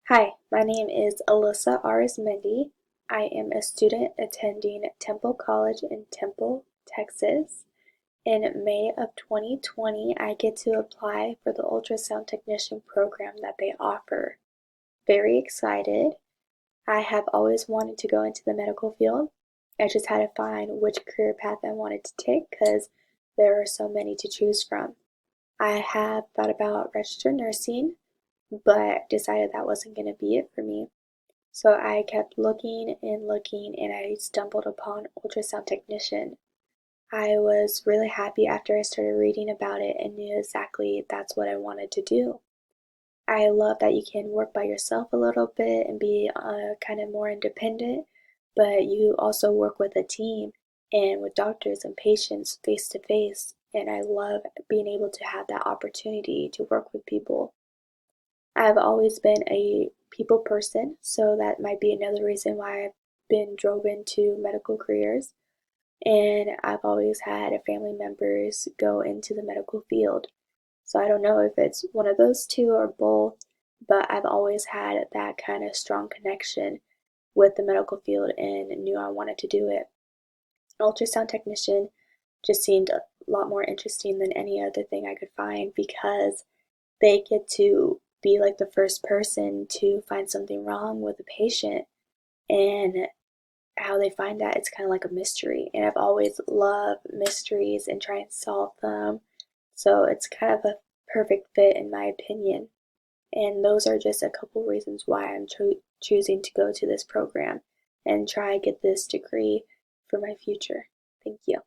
Hi, my name is Alyssa Arizmendi. I am a student attending Temple College in Temple, Texas. In May of 2020, I get to apply for the ultrasound technician program that they offer. Very excited. I have always wanted to go into the medical field. I just had to find which career path I wanted to take because there are so many to choose from. I have thought about registered nursing, but decided that wasn't going to be it for me. So I kept looking and looking, and I stumbled upon ultrasound technician. I was really happy after I started reading about it and knew exactly that's what I wanted to do. I love that you can work by yourself a little bit and be kind of more independent, but you also work with a team and with doctors and patients face to face. And I love being able to have that opportunity to work with people. I've always been a people person, so that might be another reason why I've been drove into medical careers. And I've always had family members go into the medical field. So I don't know if it's one of those two or both, but I've always had that kind of strong connection with the medical field and knew I wanted to do it. Ultrasound technician just seemed a lot more interesting than any other thing I could find because they get to be like the first person to find something wrong with a patient, and how they find that it's kind of like a mystery, and I've always loved mysteries and try and solve them, so it's kind of a perfect fit in my opinion. And those are just a couple reasons why I'm choosing to go to this program and try to get this degree for my future. Thank you.